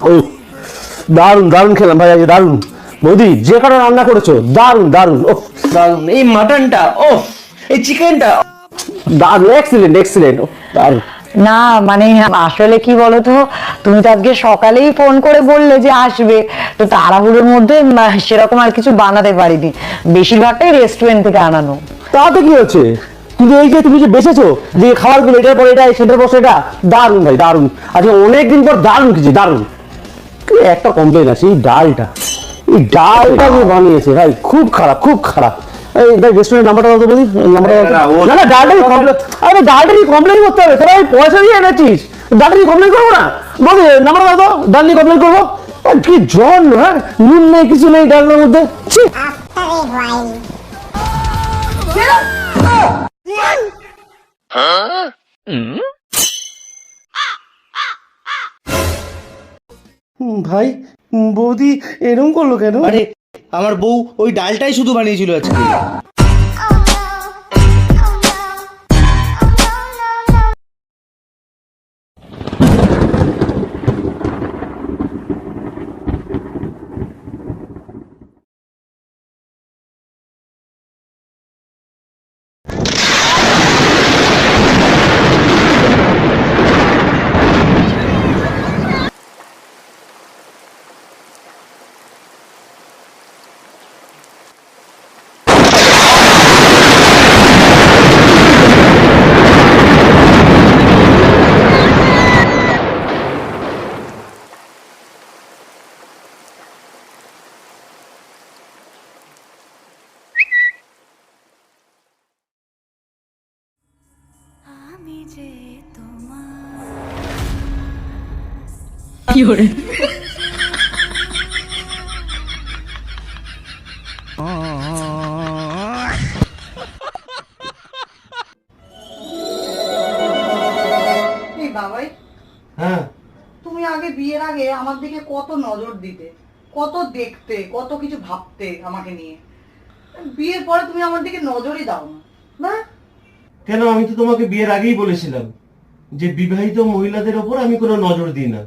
ও দারুন দারুন খেলাম ভাই, আজকে দারুন। বৌদি যে কারো রান্না করেছো দারুন দারুন, ও দারুন। এই মাটনটা, ও এই চিকেনটা দারুন, এক্সিলেন্ট এক্সিলেন্ট, দারুন। না মানে আসলে কি বলতো, তুমি তো আজকে সকালেই ফোন করে বললে যে আসবে, তো তাড়াহুড়োর মধ্যে সেরকম আর কিছু বানাতে পারিনি, বেশিরভাগটাই রেস্টুরেন্ট থেকে আনানো। তাতে কি হচ্ছে, কিন্তু এই যে তুমি যে বেঁচেছো, যে খাবারগুলো এটার পর এটা সেটার পর সেটা, দারুন ভাই দারুন। আজকে অনেকদিন পর দারুন কিছু, দারুন। একটা কমপ্লেন আছে, এই ডালটা, এই ডালটা যে বানিয়েছে ভাই, খুব খারাপ খুব খারাপ। এই ভাই রেস্টুরেন্ট নাম্বারটা দাও তো বলি, নাম্বারটা দাও তো। না না, ডালটাই কমপ্লেন, আরে ডালটাই কমপ্লেন করতে হবে, তোরা ওই পয়সা দিয়ে এনেছিস, ডালটাই কমপ্লেন করবো না? বলি নাম্বারটা দাও তো, ডাল নিয়ে কমপ্লেন করবো? কি জল, হ্যাঁ নুন নেই কিছু নেই ডালের মধ্যে। ভাই বৌদি এরকম করলো কেন? আরে আমার বউ ওই ডালটাই শুধু বানিয়েছিল আজকে। এই বাবাই, হ্যাঁ তুমি আগে বিয়ের আগে আমার দিকে কত নজর দিতে, কত দেখতে, কত কিছু ভাবতে আমাকে নিয়ে। বিয়ের পরে তুমি আমার দিকে নজরই দাও না। না কেন, আমি তো তোমাকে বিয়ের আগেই বলেছিলাম যে বিবাহিত মহিলাদের ওপর আমি কোনো নজর দিই না।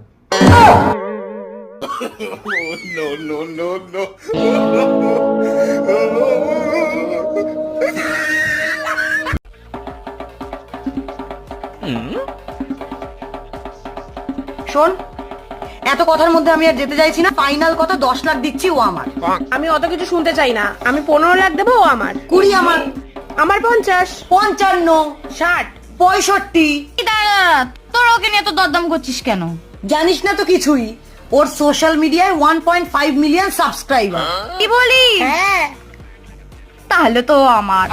শোন, এত কথার মধ্যে আমি আর যেতে চাইছি না। ফাইনাল কথা 10 লাখ দিচ্ছি, ও আমার। আমি অত কিছু শুনতে চাই না, আমি 15 লাখ দেবো, ও আমার। 20 আমার, আমার 50, 55, 60। 65। তোর ওকে নিয়ে তো দরদাম করছিস কেন? জানিস না তো কিছুই, ওর সোশ্যাল মিডিয়ায় 1.5 মিলিয়ন সাবস্ক্রাইবার। কি বলি? হ্যাঁ, তাহলে তো আমার